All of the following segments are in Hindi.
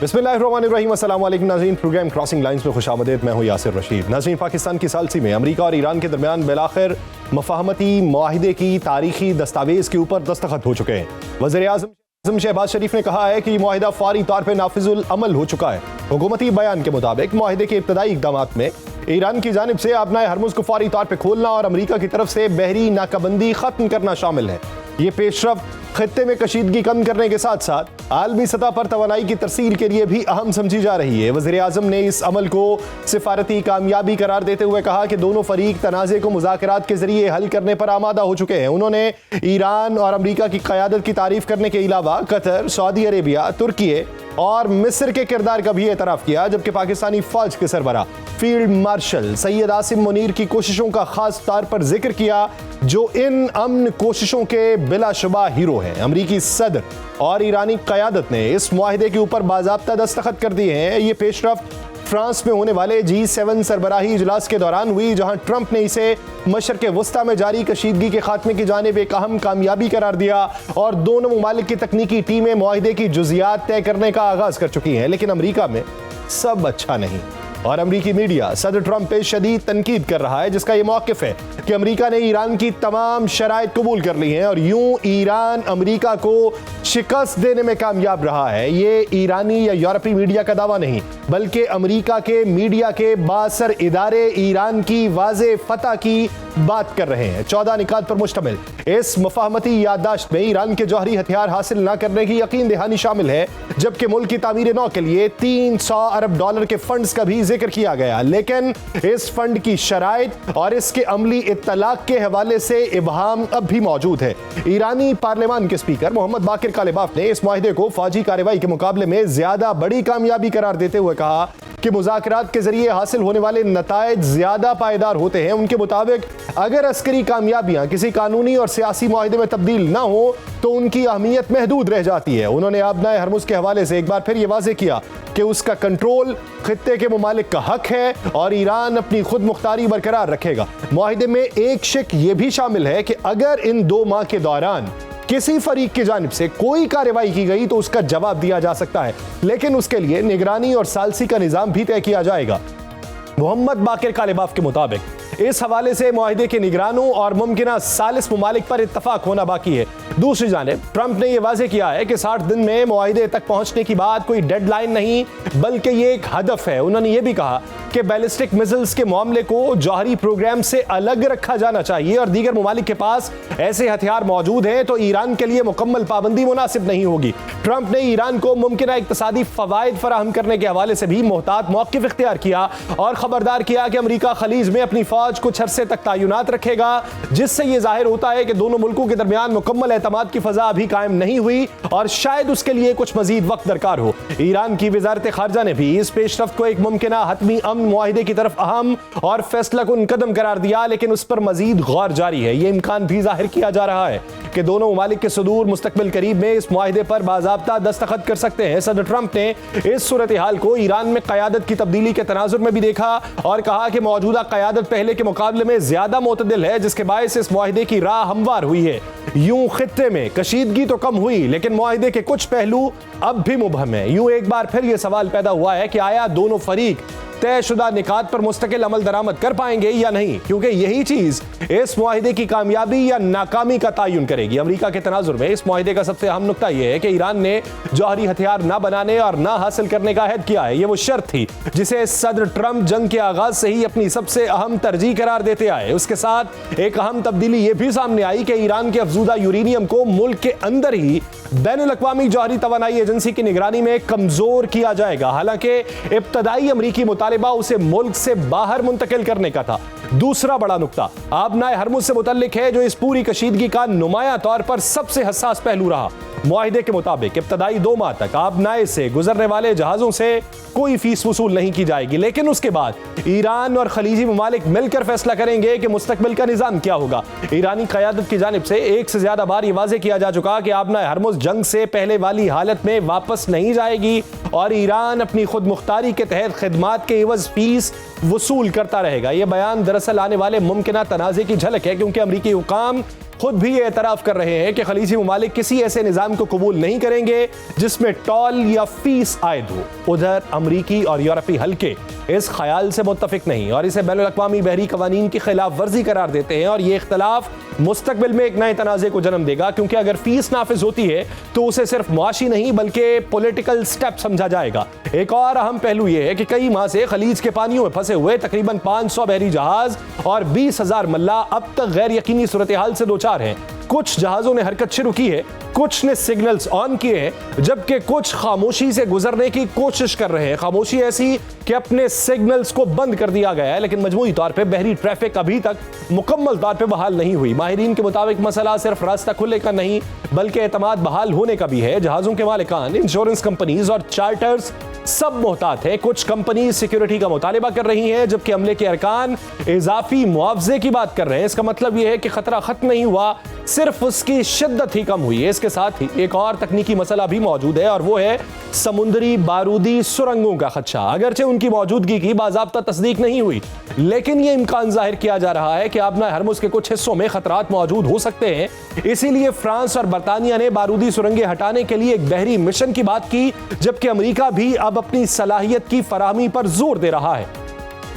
बिस्मिल्लाहिर्रहमानिर्रहीम, अस्सलाम वालेकुम नाज़रीन। प्रोग्राम क्रॉसिंग लाइंस में खुशामदीद। मैं हूँ यासिर रशीद। नाज़रीन, पाकिस्तान की सालसी में अमेरिका और ईरान के दरमियान बिलाखिर मफाहमती माहिदे की तारीखी दस्तावेज़ के ऊपर दस्तखत हो चुके हैं। वज़ीर-ए-आज़म शहबाज शरीफ ने कहा है कि माहिदा फौरी तौर पर नाफिजुल अमल हो चुका है। हुकूमती बयान के मुताबिक माहिदे के इब्तदाई इक़दाम में ईरान की जानिब से आबनाए हरमुज़ को फौरी तौर पर खोलना और अमेरिका की तरफ से बहरी नाकाबंदी ख़त्म करना शामिल है। ये पेशरफ्त खित्ते में कशीदगी कम करने के साथ साथ आलमी सतह पर तवानाई की तरसील के लिए भी अहम समझी जा रही है। वज़ीर-ए-आज़म ने इस अमल को सिफारती कामयाबी करार देते हुए कहा कि दोनों फरीक तनाज़े को मुज़ाकरात के जरिए हल करने पर आमादा हो चुके हैं। उन्होंने ईरान और अमेरिका की क़यादत की तारीफ करने के अलावा कतर, सऊदी अरेबिया, तुर्की और मिस्र के किरदार का भी एतराफ़ किया, जबकि पाकिस्तानी फ़ौज के सरबराह फील्ड मार्शल सैयद आसिम मुनीर की कोशिशों का खास तौर पर जिक्र किया, जो इन अमन कोशिशों के बिलाशुबा हीरो हैं। अमरीकी सदर और ईरानी क़यादत ने इस मुआहिदे के ऊपर बाज़ाब्ता दस्तखत कर दिए हैं। ये पेशरफ्त फ्रांस में होने वाले G7 सरबराही इजलास के दौरान हुई, जहां ट्रंप ने इसे मशरक़ वस्ता में जारी कशीदगी के खात्मे की जानिब एक अहम कामयाबी करार दिया और दोनों ममालिक की तकनीकी टीमें मुआहिदे की जुज़ियात तय करने का आगाज कर चुकी हैं। लेकिन अमरीका में सब अच्छा नहीं और अमरीकी मीडिया सदर ट्रंप पे शदीद तनकीद कर रहा है, जिसका यह मौक़िफ़ है कि अमरीका ने ईरान की तमाम शराइत कबूल कर ली हैं और यूं ईरान अमरीका को शिकस्त देने में कामयाब रहा है। ये ईरानी या यूरोपीय मीडिया का दावा नहीं, बल्कि अमरीका के मीडिया के बासर इदारे ईरान की वाज़े फतह की बात कर रहे हैं। 14 निकात पर मुश्तमिल इस मुफाहमती याददाश्त में ईरान के जौहरी हथियार हासिल न करने की यकीन दहानी शामिल है, जबकि मुल्क की तामीर नौ के लिए $300 अरब के फंड्स का भी जिक्र किया गया। लेकिन इस फंड की शराइत और इसके अमली इत्तलाक के हवाले से इबहाम अब भी मौजूद है। ईरानी पार्लियामान के स्पीकर मोहम्मद बाकिर कालिबाफ ने इस मुआहिदे को फौजी कार्रवाई के मुकाबले में ज्यादा बड़ी कामयाबी करार देते हुए कहा कि मुज़ाकरात के जरिए हासिल होने वाले नताइज ज्यादा पायदार होते हैं। उनके मुताबिक अगर अस्करी कामयाबियां किसी कानूनी और सियासी मुआहिदे में तब्दील ना हो तो उनकी अहमियत महदूद रह जाती है। उन्होंने आबनाए हरमुज़ के हवाले से एक बार फिर यह वाज़ेह किया कि उसका कंट्रोल खित्ते के मुमालिक का हक है और ईरान अपनी खुद मुख्तारी बरकरार रखेगा। मुआहिदे में एक शिक यह भी शामिल है कि अगर इन 2 माह के दौरान किसी फरीक की जानिब से कोई कार्रवाई की गई तो उसका जवाब दिया जा सकता है, लेकिन उसके लिए निगरानी और सालसी का निजाम भी तय किया जाएगा। मोहम्मद बाकिर कालिबाफ के मुताबिक इस हवाले से मुआहिदे के निगरानों और मुमकिना सालिस मुमालिक पर इत्तफाक होना बाकी है। दूसरी जानिब ट्रंप ने यह वाज़ेह किया है कि 60 दिन में मुआहिदे तक पहुंचने की बात कोई डेडलाइन नहीं, बल्कि यह एक हदफ है। उन्होंने यह भी कहा कि बैलिस्टिक मिसाइल्स के मामले को जौहरी प्रोग्राम से अलग रखा जाना चाहिए और दीगर मुमालिक के पास ऐसे हथियार मौजूद हैं तो ईरान के लिए मुकम्मल पाबंदी मुनासिब नहीं होगी। ट्रंप ने ईरान को मुमकिना इक्तसादी फवायद फराहम करने के हवाले से भी मोहतात मौक़िफ़ इख्तियार किया और खबरदार किया कि अमरीका खलीज में अपनी फौज कुछ अरसे तक तैनात रखेगा, जिससे यह जाहिर होता है कि दोनों मुल्कों के दरमियान मुकम्मल एतमाद की फजा अभी कायम नहीं हुई और शायद उसके लिए कुछ मजीद वक्त दरकार हो। ईरान की वजारत खारजा ने भी इस पेशरफ्त को एक मुमकिना हतमी अमन मुआहिदे की तरफ अहम और फैसला कुन कदम करार दिया, लेकिन उस पर मजीद गौर जारी है। यह इम्कान भी जाहिर किया जा रहा है कि दोनों ममालिक के सुदूर मुस्तकबिल करीब में इस मुआहिदे पर बाज़ाब्ता दस्तखत कर सकते हैं। सदर ट्रंप ने इस सूरत हाल को ईरान में क़यादत की तब्दीली के तनाजुर में भी देखा और कहा कि मौजूदा क़यादत पहले के मुकाबले में ज्यादा मोतदिल है, जिसके बायस इस मुआहिदे की राह हमवार हुई है। यूं खित्ते में कशीदगी तो कम हुई, लेकिन मुआहिदे के कुछ पहलू अब भी मुबहम है। यूं एक बार फिर यह सवाल पैदा हुआ है कि आया दोनों फरीक तयशुदा निकात पर मुस्तकिल अमल दरामद कर पाएंगे या नहीं, क्योंकि यही चीज इस मुआहिदे की कामयाबी या नाकामी का तयन करेगी। अमेरिका के तनाजुर में इस मुआहिदे का सबसे अहम नुक्ता यह है कि ईरान ने जौहरी हथियार ना बनाने और ना हासिल करने का अहद किया है। यह वो शर्त थी जिसे सदर ट्रंप जंग के आगाज से ही अपनी सबसे अहम तरजीह करार देते आए। उसके साथ एक अहम तब्दीली यह भी सामने आई कि ईरान के अफजूदा यूरेनियम को मुल्क के अंदर ही बैनुल अक़वामी जौहरी तवानाई एजेंसी की निगरानी में कमजोर किया जाएगा। हालांकि इब्तदाई अमरीकी मुतालिबा उसे मुल्क से बाहर मुंतकिल करने का था। दूसरा बड़ा नुक्ता आबनाए हरमुज़ से मुतल्लिक है, जो इस पूरी कशीदगी का नुमाया तौर पर सबसे हसास पहलू रहा। मुआहिदे के मुताबिक इब्तदाई 2 माह तक आबनाए से गुजरने वाले जहाजों से कोई फीस वसूल नहीं की जाएगी, लेकिन उसके बाद ईरान और खलीजी ममालिक मिलकर फैसला करेंगे कि मुस्तकबिल का निजाम क्या होगा। ईरानी क़यादत की जानिब से एक से ज्यादा बार यह वाज़ेह किया जा चुका कि आबनाए हरमुज़ जंग से पहले वाली हालत में वापस नहीं जाएगी और ईरान अपनी खुद मुख्तारी के तहत खिदमात के एवज फीस वसूल करता रहेगा। यह बयान दरअसल आने वाले मुमकिना तनाज़े की झलक है, क्योंकि अमरीकी हुकाम खुद भी ये एतराफ़ कर रहे हैं कि खलीजी ममालिक किसी ऐसे निज़ाम को कबूल नहीं करेंगे जिसमें टॉल या फीस आयद हो। उधर अमरीकी और यूरोपीय हल्के इस ख्याल से मुत्तफिक नहीं और इसे बैनुल अक़वामी बहरी कवानीन की खिलाफ वर्जी करार देते हैं और ये इख्तलाफ मुस्तकबिल में एक नए तनाज़े को जन्म देगा, क्योंकि अगर फीस नाफिज होती है तो उसे सिर्फ मुआशी नहीं बल्कि पॉलिटिकल स्टेप समझा जाएगा। एक और अहम पहलू यह है कि कई माह से खलीज के पानियों में फंसे हुए तकरीबन 500 बहरी जहाज और 20,000 मल्लाह अब तक गैर यकीनी सूरत हाल से दोचार हैं। कुछ जहाजों ने हरकत शुरू की है, कुछ ने सिग्नल्स ऑन किए हैं, जबकि कुछ खामोशी से गुजरने की कोशिश कर रहे हैं। खामोशी ऐसी कि अपने सिग्नल्स को बंद कर दिया गया है, लेकिन मजमूई तौर पे बहरी ट्रैफिक अभी तक मुकम्मल तौर पे बहाल नहीं हुई। माहिरीन के मुताबिक मसला सिर्फ रास्ता खुलने का नहीं बल्कि एतमाद बहाल होने का भी है। जहाजों के मालिकान, इंश्योरेंस कंपनीज और चार्टर्स सब मोहतात है। कुछ कंपनी सिक्योरिटी का मुतालिबा कर रही हैं, जबकि अमले के अरकान इजाफी मुआवजे की बात कर रहे हैं। इसका मतलब यह है कि खतरा खत्म नहीं हुआ, सिर्फ उसकी शिद्दत ही कम हुई है। इसके साथ ही एक और तकनीकी मसला भी मौजूद है और वो है समुद्री बारूदी सुरंगों का खदशा। अगरचे उनकी मौजूदगी की बाज़ाब्ता तस्दीक नहीं हुई, लेकिन यह इम्कान जाहिर किया जा रहा है कि आबना हरमुज के कुछ हिस्सों में खतरात मौजूद हो सकते हैं। इसीलिए फ्रांस और बरतानिया ने बारूदी सुरंगें हटाने के लिए एक बहरी मिशन की बात की, जबकि अमेरिका भी अब अपनी सलाहियत की फराहमी पर जोर दे रहा है।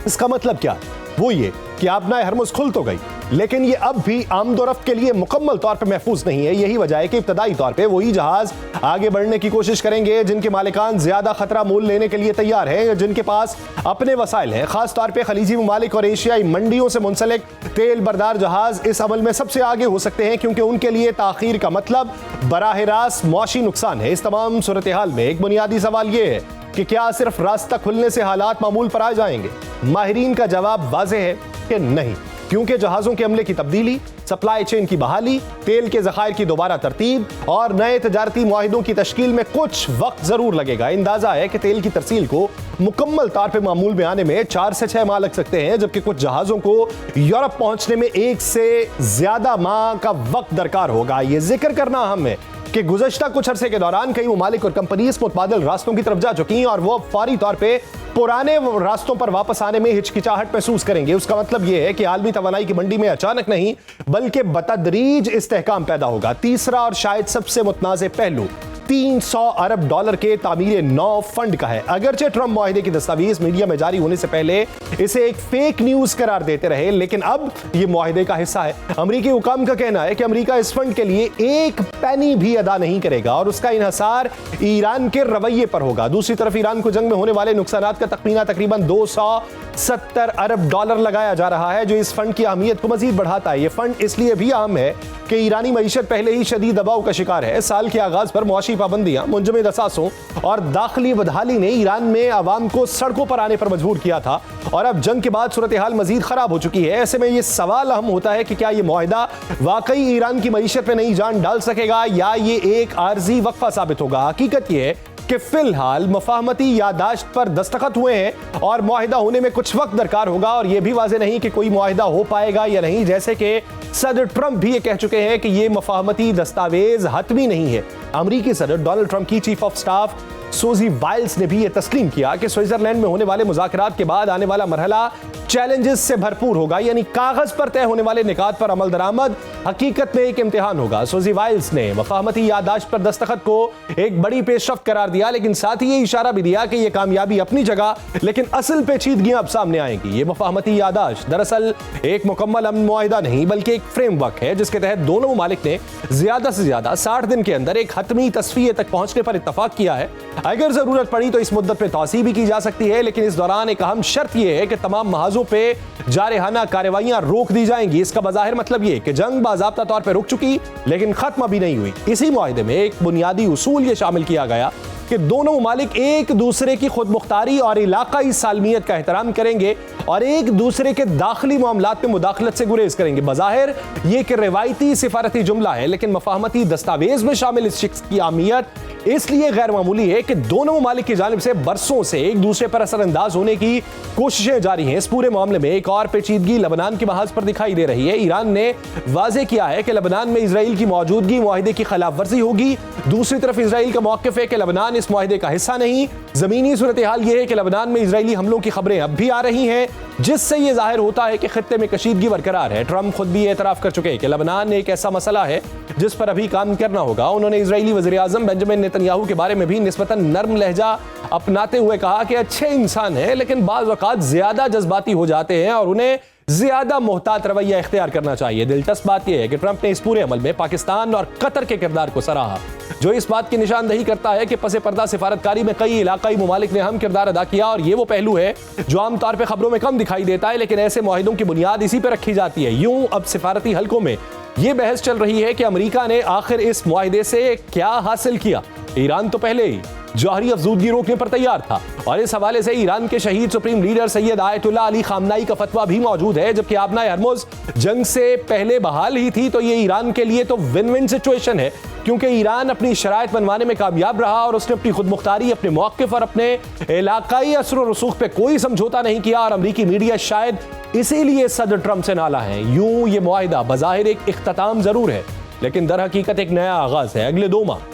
इसका मतलब क्या है? वो ये कि आबना हरमुज खुल तो गई, लेकिन ये अब भी आमदोरफ्त के लिए मुकम्मल तौर पर महफूज नहीं है। यही वजह है कि इब्तदाई तौर पे वही जहाज आगे बढ़ने की कोशिश करेंगे जिनके मालिकान ज्यादा खतरा मोल लेने के लिए तैयार हैं, जिनके पास अपने वसाइल हैं। खास तौर पे खलीजी ममालिक और एशियाई मंडियों से मुंसलिक तेल बरदार जहाज इस अमल में सबसे आगे हो सकते हैं, क्योंकि उनके लिए ताखीर का मतलब बराह रास्त मौशी नुकसान है। इस तमाम सूरत हाल में एक बुनियादी सवाल यह है कि क्या सिर्फ रास्ता खुलने से हालात मामूल पर आ जाएंगे? माहिरीन का जवाब वाज़ेह है कि नहीं, क्योंकि जहाजों के अमले की तब्दीली, सप्लाई चेन की बहाली, तेल के ज़खायर की दोबारा तरतीब और नए तजारती मुआहिदों की तश्कील में कुछ वक्त जरूर लगेगा। अंदाजा है कि तेल की तरसील को मुकम्मल तौर पे मामूल में आने में 4 से 6 माह लग सकते हैं, जबकि कुछ जहाजों को यूरोप पहुंचने में 1 से ज्यादा माह का वक्त दरकार होगा। यह जिक्र करना अहम है कि गुज़श्ता कुछ अरसे के दौरान कई ममालिक और कंपनीज मुतबादिल रास्तों की तरफ जा चुकी हैं और वो अब फौरी तौर पे पुराने रास्तों पर वापस आने में हिचकिचाहट महसूस करेंगे। उसका मतलब यह है कि आलमी तवानाई की मंडी में अचानक नहीं बल्कि बतदरीज इस्तेहकाम पैदा होगा। तीसरा और शायद सबसे मुतनाज़े पहलू 300 अरब डॉलर के तामीर नौ फंड का है। अगरचे ट्रंप मुआहिदे की दस्तावेज मीडिया में जारी होने से पहले इसे एक फेक न्यूज करार देते रहे, लेकिन अब यह मुआहिदे का हिस्सा है। अमरीकी हुकाम का कहना है कि अमरीका इस फंड के लिए एक पैनी भी अदा नहीं करेगा और उसका इन्हसार ईरान के रवैये पर होगा। दूसरी तरफ ईरान को जंग में होने वाले नुकसानात का तखमीना तकरीबन 270 अरब डॉलर लगाया जा रहा है, जो इस फंड की अहमियत को मजीद बढ़ाता है। यह फंड इसलिए भी अहम है कि ईरानी मईशत पहले ही शदीद दबाव का शिकार है। साल के आगाज पर मुआशी पाबंदियां, मुंजमद असासों और दाखिली बदहाली ने ईरान में आवाम को सड़कों पर आने पर मजबूर किया था और अब जंग के बाद सूरत हाल मजीद खराब हो चुकी है। ऐसे में यह सवाल अहम होता है कि क्या यह मुआहिदा वाकई ईरान की मईशत में नई जान डाल सकेगा या ये एक आर्जी वक्फा साबित होगा। हकीकत यह है कि फिलहाल मफाहमती यादाश्त पर दस्तखत हुए हैं और मुआहिदा होने में कुछ वक्त दरकार होगा और यह भी वाज़ेह नहीं कि कोई मुआहिदा हो पाएगा या नहीं, जैसे कि सदर ट्रंप भी ये कह चुके हैं कि यह मफाहमती दस्तावेज हतमी नहीं है। अमरीकी सदर डोनाल्ड ट्रंप की चीफ ऑफ स्टाफ सूजी वाइल्स ने भी यह तस्लीम किया कि स्विट्जरलैंड में होने वाले मुज़ाकरात के बाद आने वाला मरहला चैलेंजेस से भरपूर होगा, यानी कागज पर तय होने वाले निकात पर अमल दरामद हकीकत में एक इम्तिहान होगा। सूजी वाइल्स ने मफाहमती यादाश्त पर दस्तखत को एक बड़ी पेशरफ्त करार दिया, लेकिन साथ ही ये इशारा भी दिया कि यह कामयाबी अपनी जगह, लेकिन असल पेचीदगियां अब सामने आएंगी। ये मफाहमती यादाश्त दरअसल एक मुकम्मल अमन मुआहिदा नहीं बल्कि एक फ्रेमवर्क है, जिसके तहत दोनों ममालिक ने ज्यादा से ज्यादा 60 दिन के अंदर एक हतमी तस्वीर तक पहुंचने पर इत्तफाक किया है। अगर जरूरत पड़ी तो इस मुद्दत में तौसी भी की जा सकती है, लेकिन इस दौरान एक अहम शर्त यह है कि तमाम महाजों पे जारहाना कार्रवाइयां रोक दी जाएंगी। इसका बज़ाहिर मतलब यह कि जंग बाज़ाब्ता तौर पर रुक चुकी लेकिन खत्म अभी नहीं हुई। इसी मुआहिदे में एक बुनियादी उसूल यह शामिल किया गया कि दोनों ममालिक एक दूसरे की खुद मुख्तारी और इलाकाई सालमियत का एहतराम करेंगे और एक दूसरे के दाखिली मामलात में मुदाखलत से गुरेज करेंगे। बज़ाहिर यह कि रिवायती सिफारती जुमला है, लेकिन मफाहमती दस्तावेज में शामिल इस शिक्स की अहमियत इसलिए गैर मामूली है कि दोनों ममालिक की जानिब से बरसों से एक दूसरे पर असरअंदाज होने की कोशिशें जारी हैं। इस पूरे मामले में एक और पेचीदगी लेबनान के महाज पर दिखाई दे रही है। ईरान ने वाजे किया है कि लेबनान में इजराइल की मौजूदगी मुआहिदे की खिलाफ वर्जी होगी। दूसरी तरफ इजराइल का मौकिफ है कि लेबनान इस मुआहिदे का हिस्सा नहीं। जमीनी सूरत हाल यह है कि लेबनान में इजरायली हमलों की खबरें अब भी आ रही हैं, जिससे यह जाहिर होता है कि खित्ते में कशीदगी बरकरार है। ट्रंप खुद भी एतराफ कर चुके हैं कि लेबनान एक ऐसा मसला है जिस पर अभी काम करना होगा। उन्होंने इजरायली वज़ीर आज़म बेंजामिन नेतन्याहू के बारे में भी निस्बतन नर्म लहजा अपनाते हुए कहा कि अच्छे इंसान हैं, लेकिन बाज़ औक़ात ज्यादा जज्बाती हो जाते हैं और उन्हें ज्यादा मोहतात रवैया इख्तियार करना चाहिए। दिलचस्प बात यह है कि ट्रंप ने इस पूरे अमल में पाकिस्तान और कतर के किरदार को सराहा, जो इस बात की निशानदही करता है कि पसे पर्दा सिफारतकारी में कई इलाकाई ममालिक ने अहम किरदार अदा किया। और ये वो पहलू है जो आमतौर पर खबरों में कम दिखाई देता है, लेकिन ऐसे मुआहिदों की बुनियाद इसी पर रखी जाती है। यूं अब सिफारती हलकों में यह बहस चल रही है कि अमेरिका ने आखिर इस मुआहिदे से क्या हासिल किया। ईरान तो पहले ही जौहरी अफजूदगी रोकने पर तैयार था और इस हवाले से ईरान के शहीद supreme leader Syed Ayatollah Ali खामनाई का फतवा भी मौजूद है। जबकि आबना हरमुज जंग से पहले बहाल ही थी, तो ये ईरान के लिए तो विन विन सिचुएशन है, क्योंकि ईरान अपनी शराइत बनवाने में कामयाब रहा और उसने अपनी खुद मुख्तारी, अपने मौक़िफ़ और अपने इलाकाई असर व रसूख पे कोई समझौता नहीं किया। और अमरीकी मीडिया शायद इसीलिए सदर ट्रंप से नाला है। यूं ये मुआहिदा बज़ाहिर एक इख्तिताम जरूर है, लेकिन दर हकीकत एक नया आगाज है। अगले 2 माह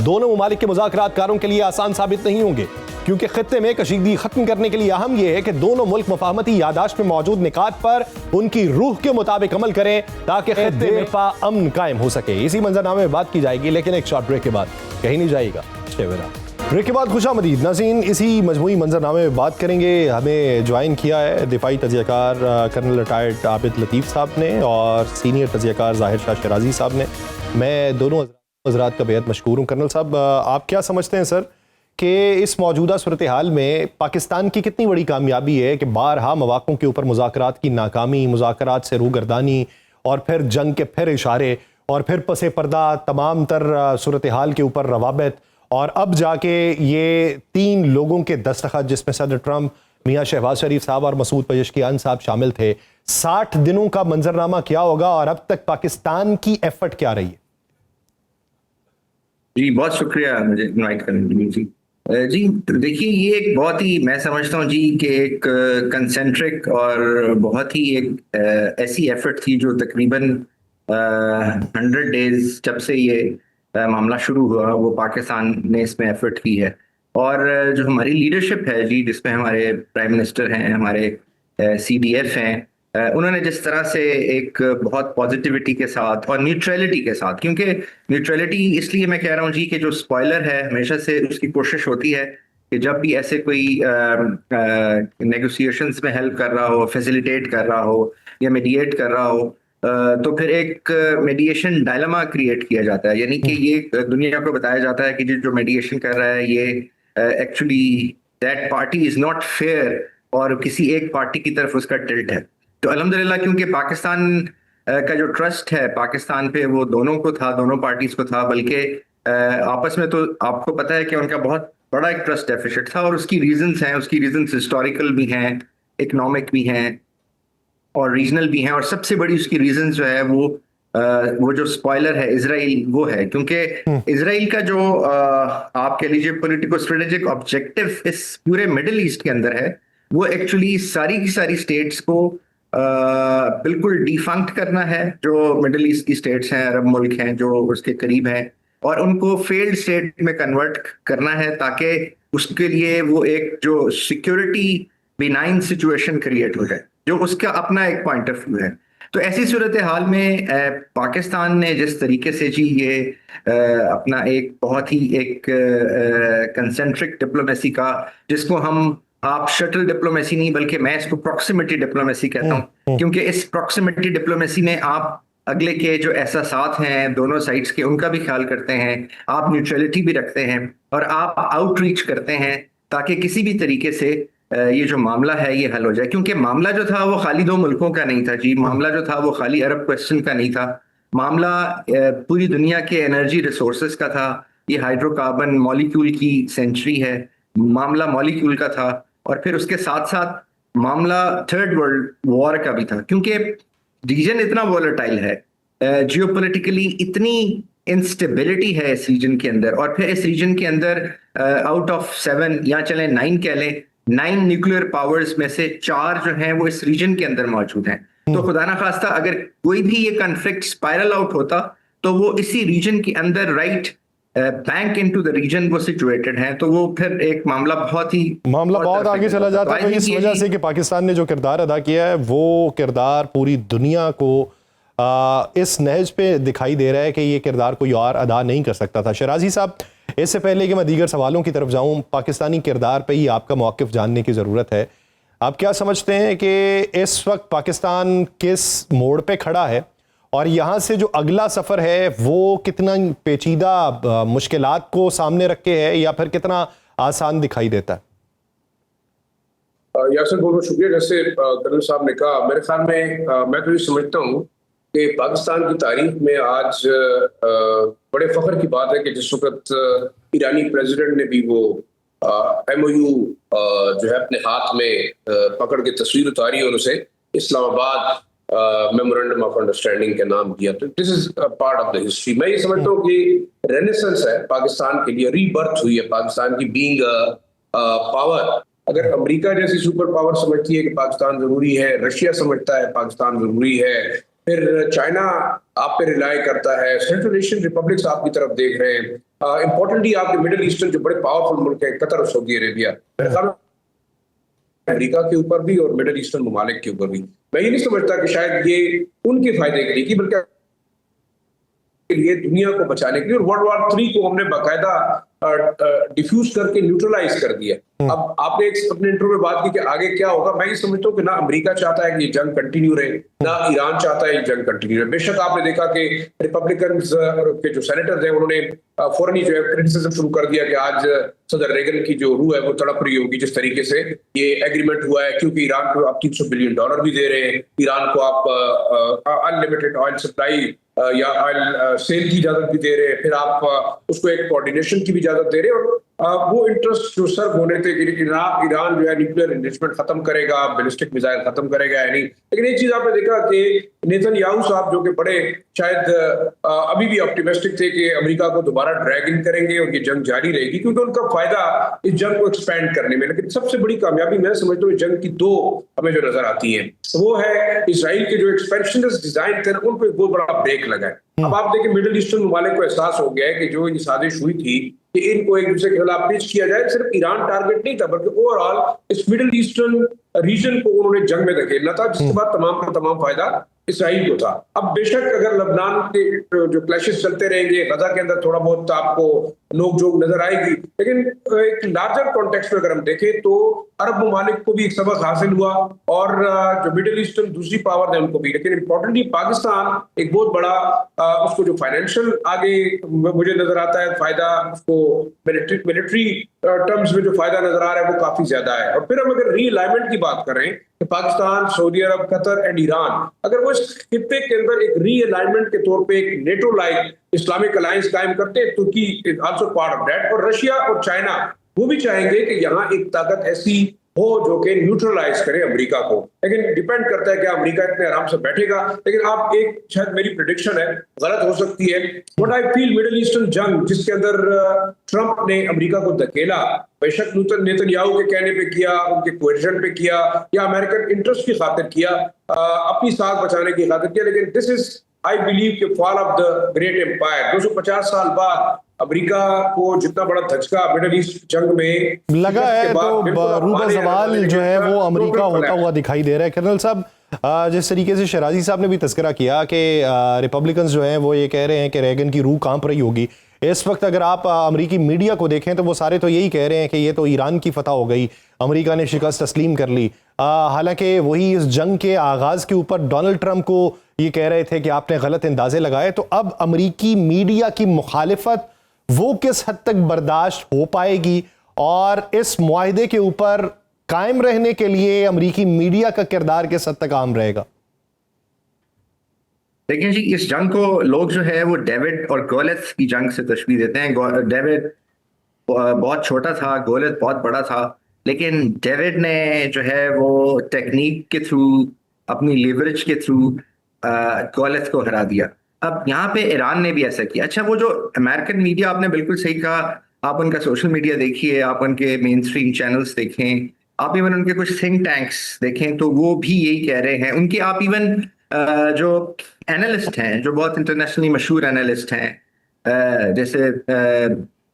दोनों ममालिक के मुज़ाकरातकारों के लिए आसान साबित नहीं होंगे, क्योंकि खित्ते में कशीदगी खत्म करने के लिए अहम यह है कि दोनों मुल्क मफाहमती यादाश्त में मौजूद निकात पर उनकी रूह के मुताबिक अमल करें, ताकि खित्ते में अमन कायम हो सके। इसी मंजरनामे में बात की जाएगी, लेकिन एक शॉर्ट ब्रेक के बाद कहीं नहीं जाएगा। ब्रेक के बाद खुशामदीद नाज़रीन, इसी मजमूई मंजरनामे में बात करेंगे। हमें ज्वाइन किया है दिफाई तजियाकार कर्नल रिटायर्ड आबिद लतीफ़ साहब ने और सीनियर तजियाकार ज़ाहिर शाह शराजी साहब ने। मैं दोनों हज़रात का बेहद मशकूर हूँ। कर्नल साहब, आप क्या समझते हैं सर कि इस मौजूदा सूरत हाल में पाकिस्तान की कितनी बड़ी कामयाबी है कि बारहा मौक़ों के ऊपर मुज़ाकरात की नाकामी, मुज़ाकरात से रूगर्दानी और फिर जंग के फिर इशारे और फिर पसे पर्दा तमाम तर सूरत हाल के ऊपर रवाबत, और अब जाके ये 3 लोगों के दस्तखत, जिसमें सदर ट्रंप, मियाँ शहबाज शरीफ साहब और मसूद पेज़ेश्कियान साहब शामिल थे। 60 दिनों का मंजरनामा क्या होगा और अब तक पाकिस्तान की एफर्ट क्या रही है? जी, बहुत शुक्रिया मुझे इनवाइट करने के लिए। जी देखिए, ये एक बहुत ही, मैं समझता हूँ जी कि एक कंसेंट्रिक और बहुत ही एक ऐसी एफर्ट थी जो तकरीबन 100 डेज जब से ये मामला शुरू हुआ, वो पाकिस्तान ने इसमें एफर्ट की है। और जो हमारी लीडरशिप है जी, जिसमें हमारे प्राइम मिनिस्टर हैं, हमारे CDF हैं, उन्होंने जिस तरह से एक बहुत पॉजिटिविटी के साथ और न्यूट्रलिटी के साथ, क्योंकि न्यूट्रलिटी इसलिए मैं कह रहा हूँ जी कि जो स्पॉइलर है हमेशा से उसकी कोशिश होती है कि जब भी ऐसे कोई नेगोशिएशंस में हेल्प कर रहा हो, फैसिलिटेट कर रहा हो या मीडिएट कर रहा हो, तो फिर एक मीडिएशन डायलेमा क्रिएट किया जाता है। यानी कि ये दुनिया को बताया जाता है कि जो मीडिएशन कर रहा है ये actually that party is not fair और किसी एक पार्टी की तरफ उसका टिल्ट है। तो अल्हम्दुलिल्लाह, क्योंकि पाकिस्तान का जो ट्रस्ट है पाकिस्तान पे, वो दोनों को था, दोनों पार्टीज को था, बल्कि आपस में तो आपको पता है कि उनका बहुत बड़ा एक ट्रस्ट डेफिसिट था। और उसकी रीजंस हैं, उसकी रीजंस हिस्टोरिकल भी हैं, इकोनॉमिक भी हैं और रीजनल भी हैं। और सबसे बड़ी उसकी रीजंस जो है वो जो स्पॉइलर है इजराइल, वो है क्योंकि इजराइल का जो आप कह लीजिए पॉलिटिको स्ट्रेटेजिक ऑब्जेक्टिव इस पूरे मिडिल ईस्ट के अंदर है, वो एक्चुअली सारी की सारी स्टेट्स को बिल्कुल डिफंक्ट करना है, जो मिडिल ईस्ट की स्टेट्स हैं, अरब मुल्क हैं जो उसके करीब हैं, और उनको फेल्ड स्टेट में कन्वर्ट करना है, ताकि उसके लिए वो एक जो सिक्योरिटी बिनाइन सिचुएशन क्रिएट हो जाए, जो उसका अपना एक पॉइंट ऑफ व्यू है। तो ऐसी सूरत हाल में पाकिस्तान ने जिस तरीके से जी ये अपना एक बहुत ही एक कंसेंट्रिक डिप्लोमेसी का, जिसको हम आप शटल डिप्लोमेसी नहीं बल्कि मैं इसको प्रॉक्सिमिटी डिप्लोमेसी कहता हूँ, क्योंकि इस प्रॉक्सिमिटी डिप्लोमेसी में आप अगले के जो एहसासात हैं दोनों साइड्स के, उनका भी ख्याल करते हैं, आप न्यूट्रलिटी भी रखते हैं और आप आउटरीच करते हैं ताकि किसी भी तरीके से ये जो मामला है ये हल हो जाए। क्योंकि मामला जो था वो खाली 2 मुल्कों का नहीं था जी, मामला जो था वो खाली अरब क्वेश्चन का नहीं था, मामला पूरी दुनिया के एनर्जी रिसोर्सेज का था। ये हाइड्रोकार्बन मॉलिक्यूल की सेंचुरी है, मामला मॉलिक्यूल का था, और फिर उसके साथ साथ मामला थर्ड वर्ल्ड वॉर का भी था, क्योंकि रीजन इतना वॉलेटाइल है, जियोपॉलिटिकली इतनी इंस्टेबिलिटी है इस रीजन के अंदर, और फिर इस रीजन के अंदर आउट ऑफ 7 या चले 9 कह लें, 9 न्यूक्लियर पावर्स में से 4 जो हैं वो इस रीजन के अंदर मौजूद हैं। तो खुदा ना खास्ता अगर कोई भी ये कॉन्फ्लिक्ट स्पाइरल आउट होता तो वो इसी रीजन के अंदर right bank into the region वो सिचुएटेड हैं, तो वो फिर एक मामला बहुत आगे चला जाता है। तो इस वजह से कि पाकिस्तान ने जो किरदार अदा किया है वो किरदार पूरी दुनिया को इस नहज पे दिखाई दे रहा है कि ये किरदार कोई और अदा नहीं कर सकता था। शराजी साहब, इससे पहले कि मैं दीगर सवालों की तरफ जाऊं, पाकिस्तानी किरदार पे ही आपका मौक़िफ़ जानने की ज़रूरत है। आप क्या समझते हैं कि इस वक्त पाकिस्तान किस मोड़ पे खड़ा है और यहाँ से जो अगला सफ़र है वो कितना पेचीदा मुश्किलात को सामने रख के है या फिर कितना आसान दिखाई देता है? यासिर, बहुत बहुत शुक्रिया। जैसे कर्नल साहब ने कहा, मेरे ख्याल में मैं तो ये समझता हूँ कि पाकिस्तान की तारीख में आज बड़े फख्र की बात है कि जिस वक्त ईरानी प्रेसिडेंट ने भी वो MOU जो है अपने हाथ में पकड़ के तस्वीर उतारी और उसे इस्लामाबाद मेमोरेंडम ऑफ अंडरस्टैंडिंग का नाम दिया, तो this is part of the history. मैं ये समझता हूँ कि रेनेसेंस है पाकिस्तान के लिए, रीबर्थ हुई है पाकिस्तान की बीइंग पावर। अगर अमेरिका जैसी सुपर पावर समझती है कि पाकिस्तान जरूरी है, रशिया समझता है पाकिस्तान जरूरी है, फिर चाइना आप पे रिलाय करता है, सेंट्रल एशियन रिपब्लिक्स आपकी तरफ देख रहे हैं, इंपॉर्टेंटली आपके मिडिल ईस्टर्न जो बड़े पावरफुल मुल्क है, कतर, सऊदी अरेबिया, अमेरिका के ऊपर भी और मिडिल ईस्टर्न ममालिक के ऊपर भी। मैं ये नहीं समझता कि शायद ये उनके फायदे के लिए की, बल्कि लिए दुनिया को बचाने के लिए। और वर्ल्ड वॉर 3 को हमने बाकायदा डिफ्यूज करके न्यूट्रलाइज कर दिया। अब आपने अपने इंटरव्यू में बात की कि आगे क्या होगा। मैं ये समझता हूँ कि ना अमेरिका चाहता है कि ये जंग कंटिन्यू रहे, ना ईरान चाहता है ये जंग कंटिन्यू रहे। बेशक आपने देखा कि रिपब्लिकन के जो सेनेटर्स हैं उन्होंने फौरन ही जो है क्रिटिसिज्म शुरू कर दिया कि आज सदर रेगन की जो रूह है वो तड़प रही होगी जिस तरीके से ये एग्रीमेंट हुआ है, क्योंकि ईरान को आप $300 बिलियन भी दे रहे हैं, ईरान को आप अनलिमिटेड ऑयल सप्लाई या ऑयल सेल की इजाजत भी दे रहे हैं, फिर आप उसको एक कोऑर्डिनेशन की भी इजाजत दे रहे हैं, और वो इंटरेस्ट जो सर्व होने थे कि ईरान जो है न्यूक्लियर एनरिचमेंट खत्म करेगा, बैलिस्टिक मिसाइल खत्म करेगा या नहीं। लेकिन एक चीज आपने देखा कि नेतन्याहू साहब जो कि बड़े शायद अभी भी ऑप्टिमिस्टिक थे कि अमेरिका को दोबारा ड्रैग इन करेंगे और ये जंग जारी रहेगी, क्योंकि उनका फायदा इस जंग को एक्सपेंड करने में। लेकिन सबसे बड़ी कामयाबी मैं समझता हूँ जंग की 2 हमें जो नजर आती है वो है इसराइल के जो एक्सपेंशनिस्ट डिजाइन थे उनको एक बहुत बड़ा ब्रेक लगा है। अब आप देखिए मिडिल ईस्टर्न ममालिक को एहसास हो गया है कि जो ये साजिश हुई थी कि इनको एक दूसरे के खिलाफ पिच किया जाए, सिर्फ ईरान टारगेट नहीं था बल्कि ओवरऑल इस मिडिल ईस्टर्न रीजन को उन्होंने जंग में धकेलना था, जिसके बाद तमाम का तमाम फायदा इसराइल को था। अब बेशक अगर लबनान के जो क्लैशेस चलते रहेंगे, गजा के अंदर थोड़ा बहुत आपको नोक-झोंक नजर आएगी, लेकिन एक लार्जर कॉन्टेक्स्ट में अगर हम देखें तो अरब ममालिक को भी एक सबक हासिल हुआ और जो मिडिल ईस्टर्न दूसरी पावर है उनको भी। लेकिन इंपॉर्टेंटली पाकिस्तान एक बहुत बड़ा उसको जो फाइनेंशियल आगे मुझे नजर आता है फायदा, उसको मिलिट्री टर्म्स में जो फायदा नजर आ रहा है वो काफी ज्यादा है। और फिर हम अगर रीअलाइनमेंट की बात करें तो Pakistan, Saudi Arab, Qatar and Iran अगर वो इस खित्ते के अंदर एक रीअलाइनमेंट के तौर पे एक नेटो लाइक इस्लामिक अलायंस कायम करते हैं, तुर्की is also part of that, और रशिया और चाइना वो भी चाहेंगे कि यहाँ एक ताकत ऐसी हो जो कि न्यूट्रलाइज करे अमेरिका को। लेकिन डिपेंड करता है कि अमेरिका इतने आराम से बैठेगा। लेकिन आप एक शायद मेरी प्रेडिक्शन है, गलत हो सकती है, but I feel middle eastern जंग जिसके अंदर ट्रंप ने अमेरिका को धकेला, बेशक नेतन्याहू के कहने पे किया, उनके कोएर्शन पे किया या अमेरिकन इंटरेस्ट की खातिर किया, अपनी साख बचाने की खातिर किया, लेकिन दिस इज आई बिलीव कि fall of the great empire. 250 साल बाद अमेरिका को जितना बड़ा धचका मिडिल ईस्ट जंग में लगा है तो रूबा सवाल जो है वो अमेरिका होता हुआ दिखाई दे रहा है। कर्नल साहब, जिस तरीके से शराजी साहब ने भी तस्करा किया कि रिपब्लिकन्स जो हैं वो ये कह रहे हैं कि रेगन की रूह कांप रही होगी, इस वक्त अगर आप अमेरिकी मीडिया को देखें तो वो सारे तो यही कह रहे हैं कि ये तो ईरान की फतह हो गई, अमेरिका ने शिकस्त तस्लीम कर ली। हालांकि वही इस जंग के आगाज़ के ऊपर डोनाल्ड ट्रंप को ये कह रहे थे कि आपने गलत अंदाजे लगाए। तो अब अमेरिकी मीडिया की मुखालिफत वो किस हद तक बर्दाश्त हो पाएगी और इस मुआहदे के ऊपर कायम रहने के लिए अमेरिकी मीडिया का किरदार किस हद तक आम रहेगा? देखिए जी, इस जंग को लोग जो है वो डेविड और गोलियत की जंग से तशबीह देते हैं। डेविड बहुत छोटा था, गोलियत बहुत बड़ा था, लेकिन डेविड ने जो है वो टेक्निक के थ्रू, अपनी लिवरेज के थ्रू गोलियत को हरा दिया। अब यहाँ पे ईरान ने भी ऐसा किया। अच्छा, वो जो अमेरिकन मीडिया, आपने बिल्कुल सही कहा, आप उनका सोशल मीडिया देखिए, आप उनके मेन स्ट्रीम चैनल्स देखें, आप इवन उनके कुछ थिंक टैंक्स देखें, तो वो भी यही कह रहे हैं। उनके आप इवन जो एनालिस्ट हैं, जो बहुत इंटरनेशनली मशहूर एनालिस्ट हैं, जैसे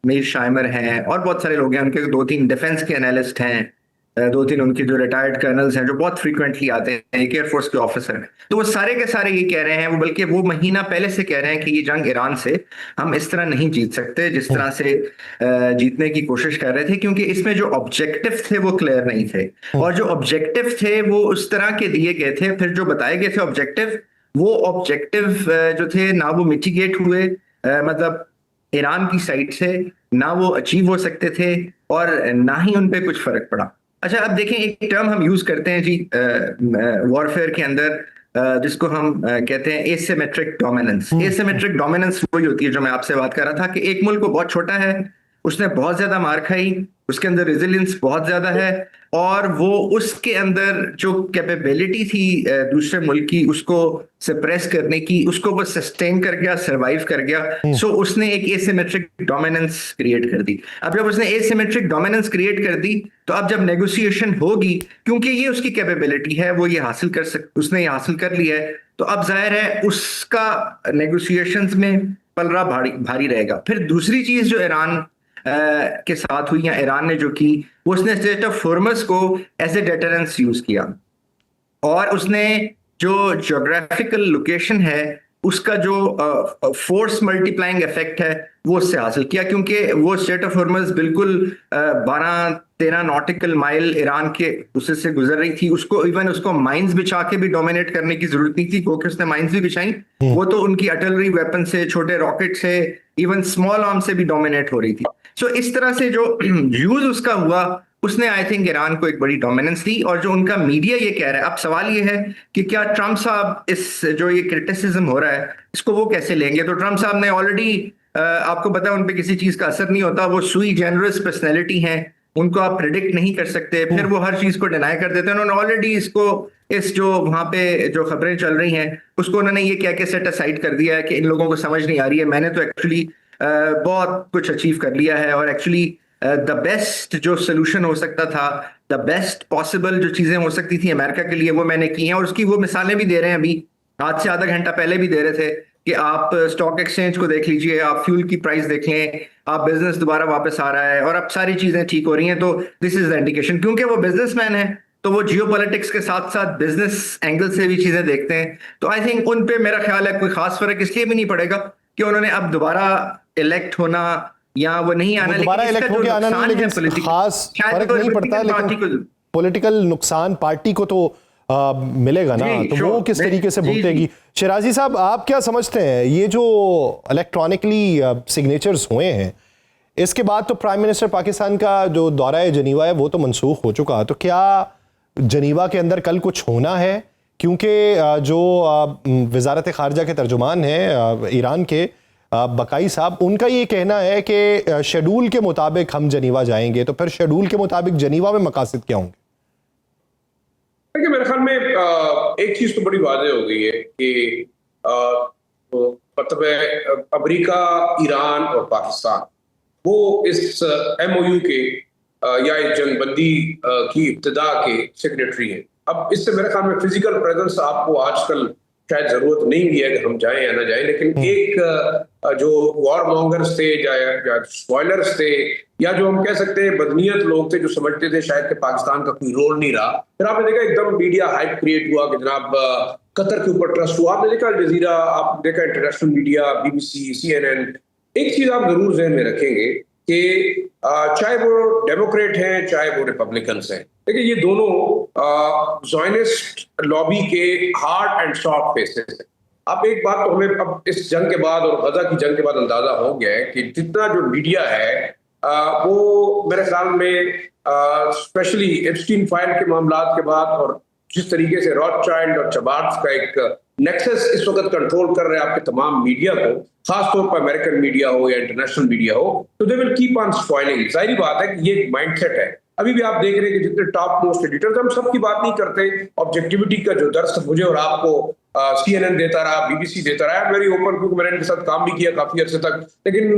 मीर शाइमर हैं और बहुत सारे लोग हैं, उनके 2-3 डिफेंस के एनालिस्ट हैं, 2-3 उनके जो रिटायर्ड कर्नल्स हैं जो बहुत फ्रीक्वेंटली आते हैं, एक एयरफोर्स के ऑफिसर हैं, तो वो सारे के सारे ये कह रहे हैं, वो बल्कि वो महीना पहले से कह रहे हैं कि ये जंग ईरान से हम इस तरह नहीं जीत सकते जिस तरह से जीतने की कोशिश कर रहे थे, क्योंकि इसमें जो ऑब्जेक्टिव थे वो क्लियर नहीं थे, और जो ऑब्जेक्टिव थे वो उस तरह के दिए गए थे, फिर जो बताए गए थे ऑब्जेक्टिव, वो ऑब्जेक्टिव जो थे ना वो मिटिगेट हुए, मतलब ईरान की साइड से ना वो अचीव हो सकते थे, और ना ही उन पे कुछ फर्क पड़ा। अच्छा, अब देखें, एक टर्म हम यूज करते हैं जी वॉरफेयर के अंदर, जिसको हम कहते हैं एसिमेट्रिक डोमिनेंस। एसिमेट्रिक डोमिनेंस वही होती है जो मैं आपसे बात कर रहा था, कि एक मुल्क को बहुत छोटा है, उसने बहुत ज्यादा मार खाई, उसके अंदर रेजिलियंस बहुत ज्यादा है, और वो उसके अंदर जो कैपेबिलिटी थी दूसरे मुल्क की उसको सप्रेस करने की, उसको वो सस्टेन कर गया, सरवाइव कर गया। सो उसने एक एसिमेट्रिक डोमिनेंस क्रिएट कर दी। अब जब उसने एसिमेट्रिक डोमिनेंस क्रिएट कर दी, तो अब जब नेगोशिएशन होगी, क्योंकि ये उसकी कैपेबिलिटी है, वो ये उसने ये हासिल कर लिया है, तो अब जाहिर है उसका नेगोशिएशंस में पलड़ा भारी रहेगा। फिर दूसरी चीज जो ईरान के साथ हुई, या ईरान ने जो की, वो उसने स्ट्रेट ऑफ हॉर्मुज़ को एज ए डेटरेंस यूज किया, और उसने जो ज्योग्राफिकल लोकेशन है उसका जो फोर्स मल्टीप्लाइंग इफेक्ट है वो उससे हासिल किया, क्योंकि वो स्ट्रेट ऑफ हॉर्मुज़ बिल्कुल 12-13 नॉटिकल माइल ईरान के उससे से गुजर रही थी। उसको माइंस बिछा के भी डोमिनेट करने की जरूरत नहीं थी, क्योंकि उसने माइंस भी बिछाई, वो तो उनकी अटलरी वेपन से, छोटे रॉकेट से, इवन स्मॉल आर्म से भी डोमिनेट हो रही थी। सो इस तरह से जो यूज उसका हुआ, उसने आई थिंक ईरान को एक बड़ी डोमिनेंस दी। और जो उनका मीडिया ये कह रहा है, अब सवाल ये है कि क्या ट्रम्प साहब इस जो ये क्रिटिसिज्म हो रहा है इसको वो कैसे लेंगे। तो ट्रम्प साहब ने ऑलरेडी, आपको पता है, उन पे किसी चीज का असर नहीं होता, वो सुई जेनरस पर्सनैलिटी हैं, उनको आप प्रिडिक्ट नहीं कर सकते, फिर वो हर चीज को डिनाई कर देते हैं। उन्होंने ऑलरेडी इसको, इस जो वहां पे जो खबरें चल रही हैं उसको उन्होंने ये कह के सेट असाइड कर दिया है कि इन लोगों को समझ नहीं आ रही है, मैंने तो एक्चुअली बहुत कुछ अचीव कर लिया है, और एक्चुअली द बेस्ट जो सोल्यूशन हो सकता था, द बेस्ट पॉसिबल जो चीजें हो सकती थी अमेरिका के लिए, वो मैंने की हैं। और उसकी वो मिसालें भी दे रहे हैं, अभी आज से आधा घंटा पहले भी दे रहे थे कि आप स्टॉक एक्सचेंज को देख लीजिए, आप फ्यूल की प्राइस देख लें, आप बिजनेस दोबारा वापस आ रहा है, और अब सारी चीजें ठीक हो रही हैं। तो दिस इज द इंडिकेशन, क्योंकि वो बिजनेसमैन है तो वो जियोपॉलिटिक्स के साथ साथ बिजनेस एंगल से भी चीजें देखते हैं। तो आई थिंक उन पे मेरा ख्याल है कोई खास फर्क इसलिए भी नहीं पड़ेगा कि उन्होंने अब दोबारा इलेक्ट होना या वो नहीं आना, दोबारा इलेक्ट होके आना नहीं, लेकिन खास फर्क नहीं पड़ता, लेकिन पॉलिटिकल नुकसान पार्टी को तो मिलेगा ना, तो वो किस तरीके से भुगतेगी। शिराजी साहब, आप क्या समझते हैं, ये जो इलेक्ट्रॉनिकली सिग्नेचर्स हुए हैं, इसके बाद तो प्राइम मिनिस्टर पाकिस्तान का जो दौरा जनीवा है वो तो मनसूख हो चुका, तो क्या जनीवा के अंदर कल कुछ होना है? क्योंकि जो वजारत खारजा के तर्जुमान हैं ईरान के बकाई साहब, उनका ये कहना है कि शेड्यूल के मुताबिक हम जनीवा जाएंगे, तो फिर शेड्यूल के मुताबिक जनीवा में मकासद क्या होंगे? देखिए, मेरे ख्याल में एक चीज तो बड़ी वाज़ेह हो गई है कि मतलब अमेरिका, ईरान और पाकिस्तान वो इस MOU के या इस जंगबंदी की इब्तिदा के सेक्रेटरी हैं। अब इससे मेरे ख्याल में फिजिकल प्रेजेंस आपको आजकल शायद जरूरत नहीं भी है कि हम जाएं या ना जाएं, लेकिन एक जो वॉर मॉन्गर्स थे या स्पॉयलर्स थे, या जो हम कह सकते हैं बदनीयत लोग थे जो समझते थे शायद कि पाकिस्तान का कोई रोल नहीं रहा, फिर आपने देखा एकदम मीडिया हाइप क्रिएट हुआ कि जनाब कतर के ऊपर ट्रस्ट हुआ। आपने देखा अल जजीरा, आपने देखा इंटरनेशनल मीडिया, BBC, CNN। एक चीज आप जरूर जहन में रखेंगे कि चाहे वो डेमोक्रेट हैं चाहे वो रिपब्लिकन्स हैं, देखिए ये दोनों ज़ायनिस्ट लॉबी के हार्ड एंड सॉफ्ट फेसेस हैं। अब एक बात तो हमें अब इस जंग के बाद और गजा की जंग के बाद अंदाजा हो गया है कि जितना जो मीडिया है वो मेरे ख्याल में स्पेशली एप्स्टीन फाइल के मामलात के बाद और जिस तरीके से रॉथशाइल्ड और चबार्ट्स का एक नेक्सस इस वक्त कंट्रोल कर रहे हैं आपके तमाम मीडिया को, खासतौर पर अमेरिकन मीडिया हो या इंटरनेशनल मीडिया हो, तो they will keep on spoiling. जाहिर बात है कि ये एक माइंडसेट है। अभी भी आप देख रहे हैं कि जितने टॉप मोस्ट एडिटर्स, हम सबकी बात नहीं करते, ऑब्जेक्टिविटी का जो दर्स मुझे और आपको CNN देता रहा, BBC देता रहा, वेरी ओपन, क्योंकि मैंने इनके साथ काम भी किया काफी अर्से तक। लेकिन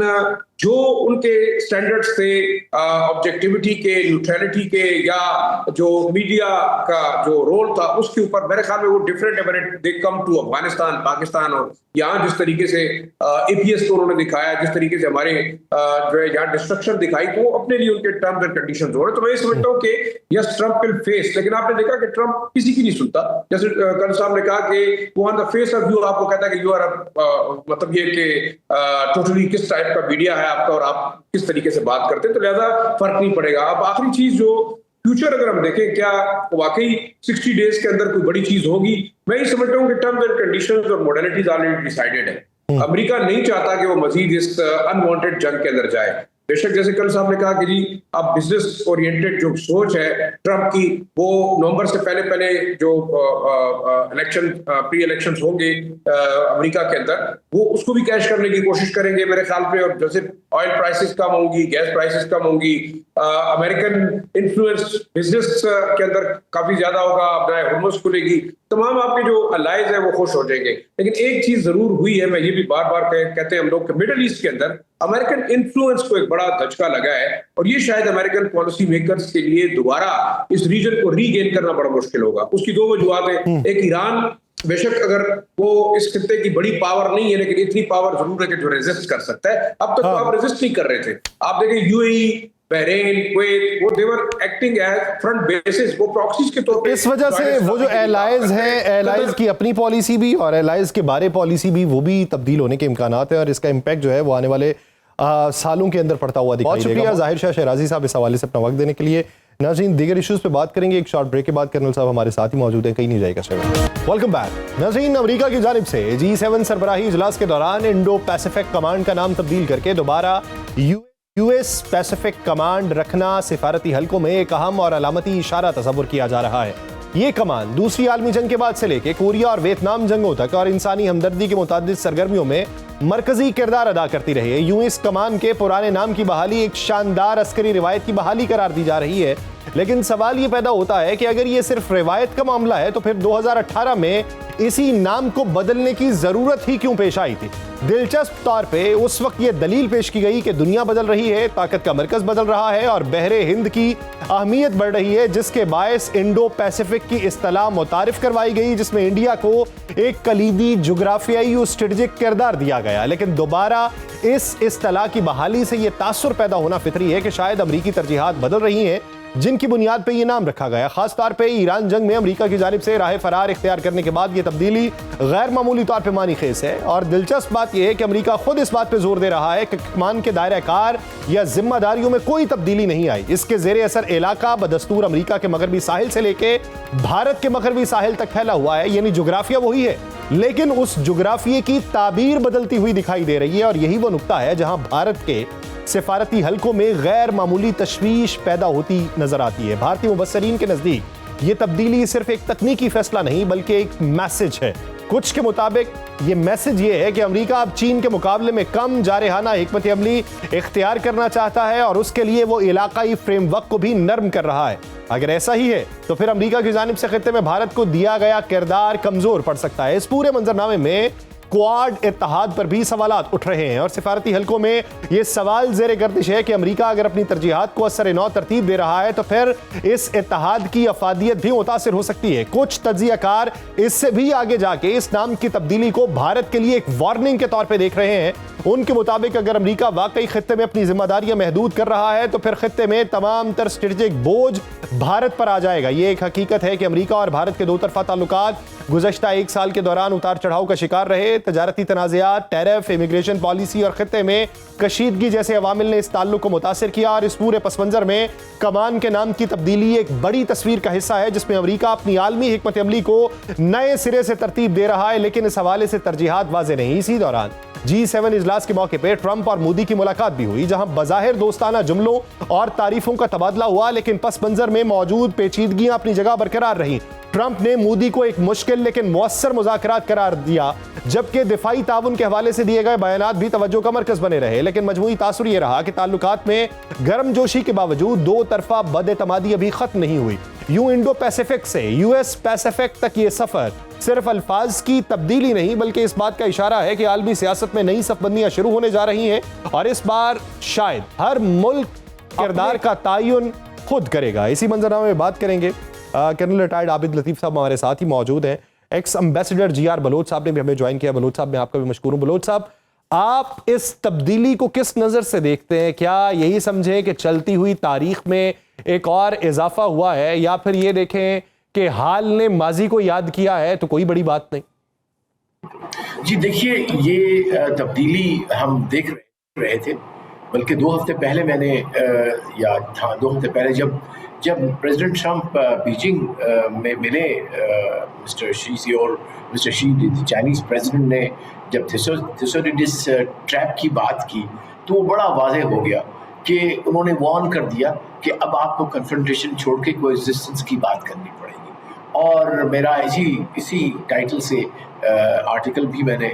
जो उनके स्टैंडर्ड्स थे ऑब्जेक्टिविटी के, न्यूट्रलिटी के, या जो मीडिया का जो रोल था उसके ऊपर, मेरे ख्याल में वो डिफरेंट है। दे कम टू अफगानिस्तान, पाकिस्तान, और यहाँ जिस तरीके से APS को उन्होंने दिखाया, जिस तरीके से हमारे जो है यहाँ डिस्ट्रक्शन दिखाई, तो वो अपने लिए उनके टर्म्स एंड कंडीशंस हो रहे। तो मैं ये समझता हूँ कि यस, ट्रम्प विल फेस, लेकिन आपने देखा कि ट्रम्प किसी की नहीं सुनता। जैसे कल साहब ने कहा कि वो on the face of you आपको कहता है कि यू आर, मतलब ये कि टोटली किस टाइप का मीडिया है आपका और आप किस तरीके से बात करते हैं, तो लिहाजा फर्क नहीं पड़ेगा। अब आखिरी चीज जो फ्यूचर अगर हम देखें, क्या वाकई 60 डेज के अंदर कोई बड़ी चीज होगी? मैं ये समझता हूँ कि टर्म्स एंड कंडीशंस और मॉडलिटीज ऑलरेडी डिसाइडेड है। अमेरिका नहीं चाहता कि वो मजीद इस अनवांटेड जंग के अंदर जाए। बेशक जैसे कल साहब ने कहा कि जी अब बिजनेस ओरिएंटेड जो सोच है ट्रम्प की, वो नवंबर से पहले जो इलेक्शन, प्री इलेक्शंस होंगे अमेरिका के अंदर, वो उसको भी कैश करने की कोशिश करेंगे मेरे ख्याल पे। और जैसे ऑयल प्राइसेस कम होंगी, गैस प्राइसेस कम होंगी, अमेरिकन इन्फ्लुएंस बिजनेस के अंदर काफी ज्यादा होगा, अपना हुर्मुज़ खुलेगी, तमाम आपके जो अलाइज है वो खुश हो जाएंगे। लेकिन एक चीज जरूर हुई है, मैं ये भी बार बार कहते हैं हम लोग, मिडिल ईस्ट के अंदर अमेरिकन इन्फ्लुएंस को एक बड़ा धचका लगा है, और ये शायद अमेरिकन पॉलिसी मेकर्स के लिए दोबारा इस रीजन को रीगेन करना बड़ा मुश्किल होगा। उसकी दो वजूहत है। एक, ईरान बेशक अगर वो इस खित्ते की बड़ी पावर नहीं है, लेकिन इतनी पावर जरूर है कि जो रेजिस्ट कर सकता है। अब तक तो आप रेजिस्ट नहीं कर रहे थे। आप देखें UAE, बहरीन, कुवैत, वो देवर एक्टिंग एज फ्रंट बेसिस, वो प्रॉक्सीज के तौर पे। इस वजह से वो जो एलाइज हैं, एलाइज की अपनी पॉलिसी भी और एलाइज के बारे पॉलिसी भी, वो भी तब्दील होने के इम्कानात है, और इसका इम्पैक्ट जो है वो आने वाले सालों के अंदर पड़ता हुआ दिखाई देगा। बहुत शुक्रिया जाहिर शाह शहराजी साहब इस हवाले से अपना वक्त देने के लिए। नाज़रीन, दीगर इश्यूज पे बात करेंगे एक शॉर्ट ब्रेक के बाद। कर्नल साहब हमारे साथ ही मौजूद हैं, कहीं नहीं जाएगा। Welcome back. नाज़रीन, अमेरिका की जानिब से G7 सरबराही इजलास के दौरान इंडो पैसिफिक कमांड का नाम तब्दील करके दोबारा US पैसिफिक कमांड रखना सिफारती हलकों में एक अहम और अलामती इशारा तस्वुर किया जा रहा है। ये कमान दूसरी आलमी जंग के बाद से लेकर कोरिया और वियतनाम जंगों तक और इंसानी हमदर्दी के मुतादिद सरगर्मियों में मरकजी किरदार अदा करती रही है। यूं इस कमान के पुराने नाम की बहाली एक शानदार अस्करी रिवायत की बहाली करार दी जा रही है। लेकिन सवाल ये पैदा होता है कि अगर ये सिर्फ रिवायत का मामला है तो फिर 2018 में इसी नाम को बदलने की जरूरत ही क्यों पेश आई थी? दिलचस्प तौर पे उस वक्त ये दलील पेश की गई कि दुनिया बदल रही है, ताकत का मरकज बदल रहा है और बहरे हिंद की अहमियत बढ़ रही है, जिसके बायस इंडो पैसिफिक की इस्तिलाह मुतारिफ करवाई गई, जिसमें इंडिया को एक कलीदी जुग्राफियाई और स्ट्रेटेजिक किरदार दिया गया। लेकिन दोबारा इस इस्तिलाह की बहाली से यह तासुर पैदा होना फितरी है कि शायद अमरीकी तरजीहात बदल रही हैं, जिनकी बुनियाद पर यह नाम रखा गया। खास तौर पे ईरान जंग में अमरीका की जानिब से राह फरार इख्तियार करने के बाद यह तब्दीली गैर मामूली तौर पर मानी खेज है। और दिलचस्प बात यह है कि अमरीका खुद इस बात पर जोर दे रहा है कि कमान के दायरा कार या जिम्मेदारियों में कोई तब्दीली नहीं आई। इसके जेर असर इलाका बदस्तूर अमरीका के मगरबी साहिल से लेके भारत के मगरबी साहिल तक फैला हुआ है। यानी जुग्राफिया वही है, लेकिन उस जुग्राफिये की ताबीर बदलती हुई दिखाई दे रही है। और यही वो नुक्ता है जहां भारत के सिफारती हलकों में गैर मामूली तशवीश पैदा होती नजर आती है। भारतीय मुबस्सरीन के नजदीक ये तब्दीली सिर्फ एक तकनीकी फैसला नहीं बल्कि एक मैसेज है। कुछ के मुताबिक ये मैसेज ये है कि अमेरिका अब चीन के मुकाबले में कम जारहाना हिकमत अमली इख्तियार करना चाहता है और उसके लिए वो इलाकाई फ्रेमवर्क को भी नर्म कर रहा है। अगर ऐसा ही है तो फिर अमेरिका की जानिब से खित्ते में भारत को दिया गया किरदार कमजोर पड़ सकता है। इस पूरे मंजरनामे में क्वाड इत्तेहाद पर भी सवालात उठ रहे हैं और सिफारती हलकों में यह सवाल जेर गर्दिश है कि अमेरिका अगर अपनी तरजीहात को असर नौ तरतीब दे रहा है तो फिर इस इत्तेहाद की अफादियत भी मुतासिर हो सकती है। कुछ तज्जियाकार इससे भी आगे जाके इस नाम की तब्दीली को भारत के लिए एक वार्निंग के तौर पर देख रहे हैं। उनके मुताबिक अगर अमेरिका वाकई खित्ते में अपनी जिम्मेदारियां महदूद कर रहा है तो फिर खित्ते में तमाम तर स्ट्रेटेजिक बोझ भारत पर आ जाएगा। यह एक हकीकत है कि अमेरिका और भारत के दो तरफा ताल्लुकात गुज़श्ता एक साल के दौरान उतार चढ़ाव का शिकार रहे। तजारती तनाज़ात, टैरिफ, इमिग्रेशन पॉलिसी और खित्ते में कशीदगी जैसे अवामिल ने इस ताल्लुक को मुतासिर किया। और इस पूरे पस मंजर में कमान के नाम की तब्दीली एक बड़ी तस्वीर का हिस्सा है जिसमें अमेरिका अपनी आलमी हिकमत अमली को नए सिरे से तरतीब दे रहा है, लेकिन इस हवाले से तरजीहात वाज़ेह नहीं। इसी दौरान G7 इजलास के मौके पर ट्रंप और मोदी की मुलाकात भी हुई, जहां बज़ाहिर दोस्ताना जुमलों और तारीफों का तबादला हुआ, लेकिन पस मंजर में मौजूद पेचीदगियां अपनी जगह बरकरार रहीं। ट्रंप ने मोदी को एक मुश्किल लेकिन मुअस्सर मुज़ाकरात करार दिया, जबकि दिफाई ताउन के हवाले से दिए गए बयानात भी तवज्जो का मरकज बने रहे। लेकिन मजमूई तासुर यह रहा कि ताल्लुकात में गर्मजोशी के बावजूद दो तरफा बदएतमादी अभी खत्म नहीं हुई। यूं इंडो पैसिफिक से यूएस पैसिफिक तक ये सफर सिर्फ अल्फाज की तब्दीली नहीं बल्कि इस बात का इशारा है कि आलमी सियासत में नई सफबंदियां शुरू होने जा रही हैं और इस बार शायद हर मुल्क किरदार का तयन खुद करेगा। इसी मंजरनामे में बात करेंगे। कर्नल रिटायर्ड आबिद लतीफ साहब हमारे साथ ही मौजूद हैं। एक्स एम्बेसडर जीआर बलोच साहब ने भी हमें ज्वाइन किया। बलोच साहब, मैं आपका भी मशकूर हूं। बलोच साहब, आप इस तब्दीली को किस नजर से देखते हैं? क्या यही समझें कि चलती हुई तारीख में एक और इजाफा हुआ है, या फिर ये देखें कि हाल ने माजी को याद किया है तो कोई बड़ी बात नहीं? जी देखिए, ये तब्दीली हम देख रहे थे, बल्कि 2 हफ्ते पहले मैंने याद था, 2 हफ्ते पहले जब प्रेसिडेंट ट्रंप बीजिंग में मिले मिस्टर शी से, और मिस्टर शी चाइनीज प्रेसिडेंट ने जब थिसोडिडिस ट्रैप की बात की तो वो बड़ा वाज़ेह हो गया कि उन्होंने वार्न कर दिया कि अब आपको कन्फ्रंटेशन छोड़ के कोएग्जिस्टेंस की बात करनी पड़ेगी। और मेरा इसी टाइटल से आर्टिकल भी मैंने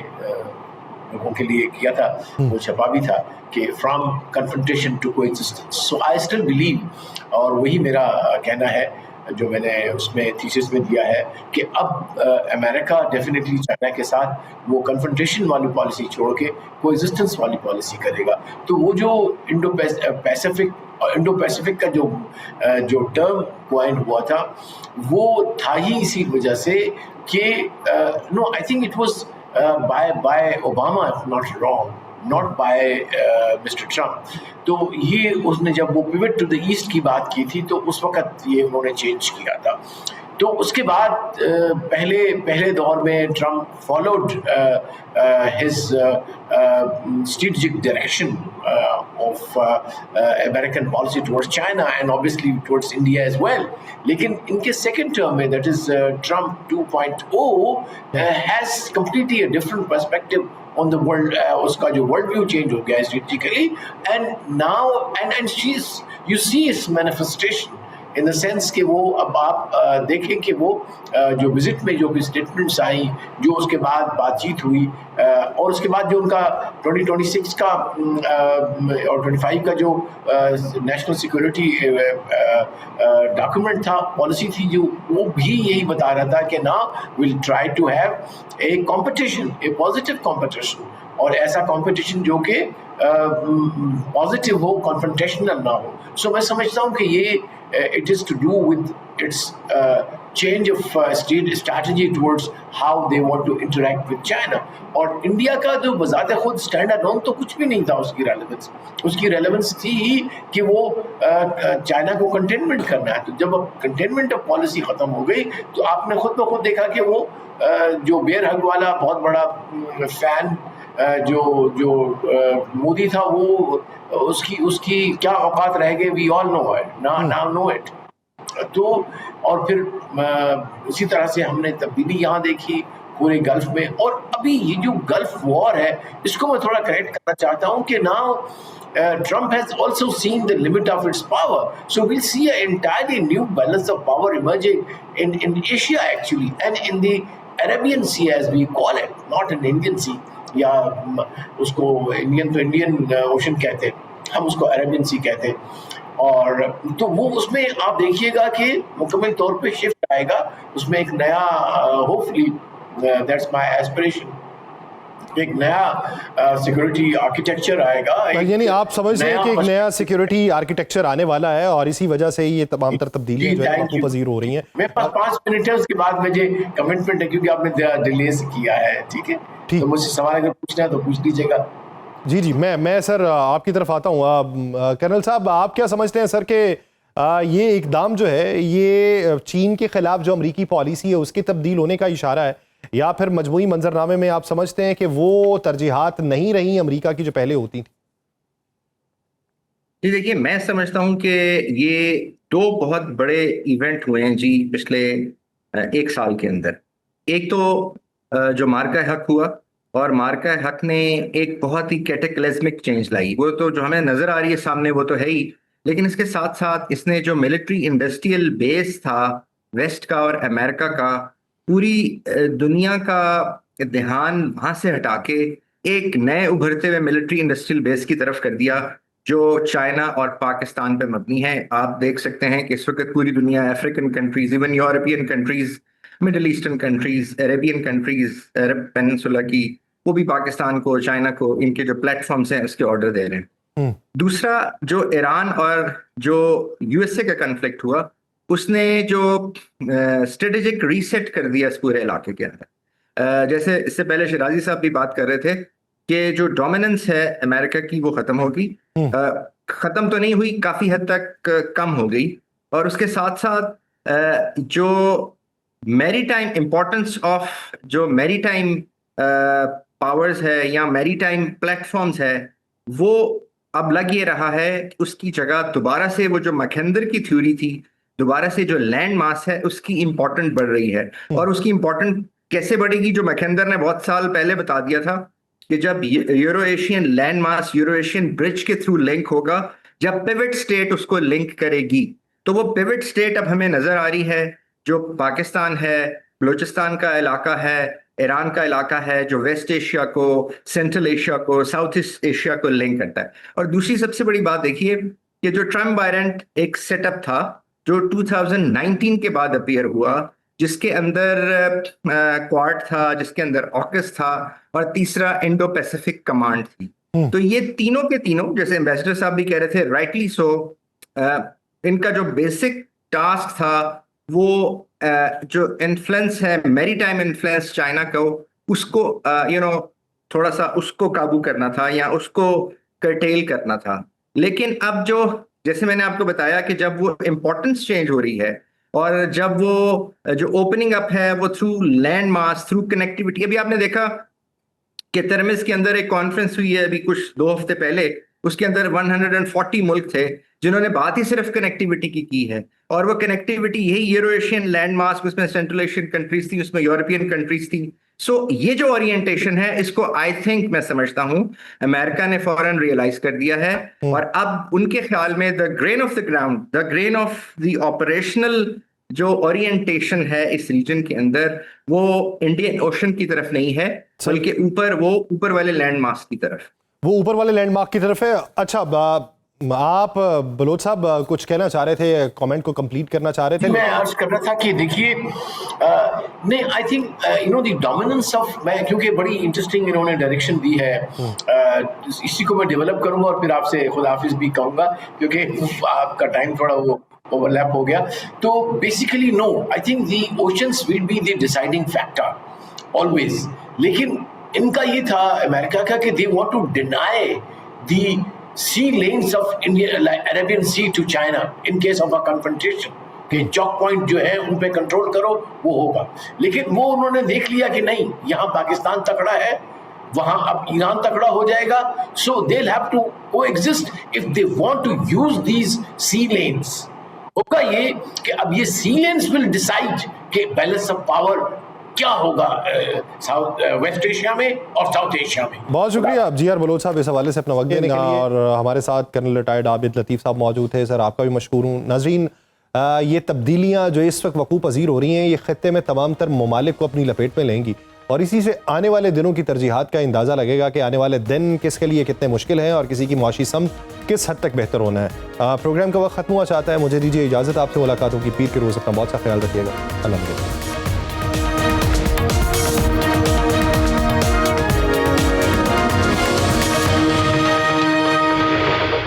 लोगों के लिए किया था, वो छपा भी था कि from confrontation to coexistence. So I still believe, और वही मेरा कहना है जो मैंने उसमें थीसिस में दिया है, कि अब अमेरिका डेफिनेटली चाइना के साथ वो कन्फ्रंटेशन वाली पॉलिसी छोड़ के कोएग्जिस्टेंस वाली पॉलिसी करेगा। तो वो जो इंडो पैसिफिक का जो टर्म क्वाइन हुआ था वो था ही इसी वजह से कि no, I think it was by Obama, if not wrong, not by Mr. Trump। तो ये उसने जब वो पिवट टू द ईस्ट की बात की थी तो उस वक्त ये उन्होंने चेंज किया था। तो उसके बाद पहले दौर में Trump followed his strategic direction of American policy towards China and obviously towards India as well। लेकिन इनके सेकेंड टर्म में, that is Trump 2.0, has completely a different perspective on the world। उसका जो world view change हो गया strategically, and now and you see its manifestation in the sense कि वो अब आप देखें कि वो जो विजिट में जो भी स्टेटमेंट्स आई, जो उसके बाद बातचीत हुई, और उसके बाद जो उनका 2026 का और 25 का जो नेशनल सिक्योरिटी डॉक्यूमेंट था, पॉलिसी थी, जो वो भी यही बता रहा था कि ना, will try to have a competition, a positive competition, और ऐसा कॉम्पिटिशन जो कि पॉजिटिव हो, कॉन्फ्रंटेशनल ना हो। सो मैं समझता हूँ कि ये it is to do with its change of strategy towards how they want to interact with China। और इंडिया का जो बजाते खुद स्टैंड अलोन तो कुछ भी नहीं था उसकी रेलेवेंस थी ही कि वो चाइना को कंटेनमेंट करना है। तो जब अब कंटेनमेंट ऑफ पॉलिसी खत्म हो गई तो आपने खुद ब खुद देखा कि वो जो बेयर हग वाला बहुत बड़ा फैन जो मोदी था, वो उसकी क्या औकात रह गई, we all know it now know it. तो और फिर इसी तरह से हमने तब्दीली यहाँ देखी पूरे गल्फ में। और अभी ये जो गल्फ वॉर है, इसको मैं थोड़ा करेक्ट करना चाहता हूँ कि now Trump has also seen the limit of its power, so we'll see an entirely new balance of power emerging in Asia actually, and in the Arabian Sea as we call it, not an Indian Sea। या उसको इंडियन तो इंडियन ओशन कहते हैं, हम उसको अरेबियन सी कहते हैं। और तो वो उसमें आप देखिएगा कि मुकम्मल तौर पे शिफ्ट आएगा, उसमें एक नया होपफुली, दैट्स माय एस्पिरेशन, एक नया सिक्योरिटी आर्किटेक्चर आएगा। यानी आप समझ रहे हैं कि एक नया सिक्योरिटी आर्किटेक्चर आने वाला है और इसी वजह से ये तमाम तर तब्दीलियां जो है आपको पजीर हो रही हैं। मेरे पास 5 मिनट है, उसके बाद मुझे कमिटमेंट है क्योंकि आपने डिले से किया है। ठीक है, तो मुझसे सवाल अगर पूछना है तो पूछ लीजिएगा। जी, मैं सर आपकी तरफ आता हूँ। कर्नल साहब, आप क्या समझते हैं सर कि ये इकदाम जो है ये चीन के खिलाफ जो अमरीकी पॉलिसी है उसके तब्दील होने का इशारा है, या फिर मजमूई मंजरनामे में आप समझते हैं कि वो तरजीहात नहीं रही अमेरिका की जो पहले होती थी? जी देखिए, मैं समझता हूं कि ये 2 बहुत बड़े इवेंट हुए हैं जी पिछले 1 साल के अंदर। एक तो जो मार्का हक हुआ, और मार्का हक ने एक बहुत ही कैटेक्लिज्मिक चेंज लाई। वो तो जो हमें नजर आ रही है सामने वो तो है ही, लेकिन इसके साथ साथ इसने जो मिलिट्री इंडस्ट्रियल बेस था वेस्ट का और अमेरिका का, पूरी दुनिया का ध्यान वहां से हटा के एक नए उभरते हुए मिलिट्री इंडस्ट्रियल बेस की तरफ कर दिया, जो चाइना और पाकिस्तान पे मबनी है। आप देख सकते हैं कि इस वक्त पूरी दुनिया, African countries, even European countries, Middle Eastern countries, Arabian countries, Arab peninsula की, वो भी पाकिस्तान को, चाइना को, इनके जो प्लेटफॉर्म्स हैं उसके ऑर्डर दे रहे हैं। दूसरा, जो ईरान और जो यूएसए का कन्फ्लिक्ट हुआ, उसने जो स्ट्रेटेजिक रीसेट कर दिया इस पूरे इलाके के अंदर। जैसे इससे पहले शिराजी साहब भी बात कर रहे थे कि जो डोमिनेंस है अमेरिका की वो खत्म होगी। खत्म तो नहीं हुई, काफी हद तक कम हो गई। और उसके साथ साथ जो मैरीटाइम इंपॉर्टेंस ऑफ जो मैरीटाइम पावर्स है या मैरीटाइम प्लेटफॉर्म्स है, वो अब लग ये रहा है कि उसकी जगह दोबारा से वो जो मैकेंडर की थ्योरी थी, दोबारा से जो लैंड मास है उसकी इंपॉर्टेंट बढ़ रही है। और उसकी इंपॉर्टेंट कैसे बढ़ेगी? जो मैकेंडर ने बहुत साल पहले बता दिया था कि जब euro Asian land mass euro Asian bridge के थ्रू लिंक होगा, जब पिवट स्टेट उसको लिंक करेगी, तो वो पिवट स्टेट अब हमें नजर आ रही है, जो पाकिस्तान है, बलूचिस्तान का इलाका है, ईरान का इलाका है, जो वेस्ट एशिया को, सेंट्रल एशिया को, साउथ ईस्ट एशिया को लिंक करता है। और दूसरी सबसे बड़ी बात देखिए कि जो ट्रम्प बायरेंट एक सेटअप था जो 2019 के बाद अपीयर हुआ, जिसके अंदर क्वाड था, जिसके अंदर ऑकस था, और तीसरा इंडो पैसिफिक कमांड थी। तो ये तीनों के तीनों, जैसे एम्बेसडर साहब भी कह रहे थे, राइटली सो, इनका जो बेसिक टास्क था वो जो इन्फ्लुएंस है, मैरीटाइम इन्फ्लुएंस चाइना को, उसको थोड़ा सा उसको काबू करना था या उसको कर्टेल करना था। लेकिन अब जो, जैसे मैंने आपको बताया कि जब वो इंपॉर्टेंस चेंज हो रही है और जब वो जो ओपनिंग अप है वो through land mass, through connectivity, अभी आपने देखा कि तरमिस के अंदर एक कॉन्फ्रेंस हुई है अभी कुछ 2 हफ्ते पहले, उसके अंदर 140 मुल्क थे जिन्होंने बात ही सिर्फ कनेक्टिविटी की है। और वो कनेक्टिविटी यही यूरो एशियन लैंड मास, उसमें सेंट्रल एशियन कंट्रीज थी, उसमें यूरोपियन कंट्रीज थी। सो ये जो ओरिएंटेशन है, इसको आई थिंक, मैं समझता हूं अमेरिका ने फौरन रियलाइज कर दिया है। और अब उनके ख्याल में the grain of the ground, the grain of the operational जो ओरिएंटेशन है इस रीजन के अंदर, वो इंडियन ओशन की तरफ नहीं है, बल्कि ऊपर वाले लैंड मास की तरफ, वो ऊपर वाले लैंडमार्क की तरफ है। अच्छा, आप बलोच साहब कुछ कहना चाह रहे थे, कमेंट को कंप्लीट करना चाह रहे थे? मैं अर्ज कर रहा था कि देखिए, नहीं, आई थिंक द डोमिनेंस ऑफ, मैं क्योंकि बड़ी इंटरेस्टिंग इन्होंने डायरेक्शन दी है, इसी को मैं डेवलप करूंगा और फिर आपसे खुदा हाफिज भी कहूंगा क्योंकि आपका टाइम थोड़ा वो ओवरलैप हो गया। तो basically no, I think the oceans will be the deciding factor always. लेकिन इनका ये था अमेरिका का कि they want to deny the sea lanes of India, Arabian Sea to China in case of a confrontation, कि चौक पॉइंट जो है उन पे कंट्रोल करो, वो होगा। लेकिन वो उन्होंने देख लिया कि नहीं, यहाँ पाकिस्तान तकड़ा है, वहां अब ईरान तकड़ा हो जाएगा, so they will have to coexist if they want to use these sea lanes. होगा ये कि अब ये सी लेन्स विल डिसाइड कि बैलेंस ऑफ पावर क्या होगा वेस्ट एशिया में और साउथ एशिया में। बहुत शुक्रिया आप जी.आर. बलोच साहब इस हवाले से अपना वक्त देने के लिए। और हमारे साथ कर्नल रिटायर्ड आबिद लतीफ़ साहब मौजूद थे। सर, आपका भी मशकूर हूँ। नाज़रीन, ये तब्दीलियाँ जो इस वक्त वक़ूफ़ पज़ीर हो रही हैं, ये ख़ित्ते में तमाम तर ममालिक को अपनी लपेट में लेंगी और इसी से आने वाले दिनों की तरजीहात का अंदाज़ा लगेगा कि आने वाले दिन किसके लिए कितने मुश्किल हैं और किसी की मुआशी समत किस हद तक बेहतर होना है। प्रोग्राम का वक्त ख़त्म हुआ चाहता है, मुझे दीजिए इजाज़त। आपसे मुलाकात होगी पीर के रोज़। अपना बहुत सा ख्याल रखिएगा। अल्लाह हाफ़िज़।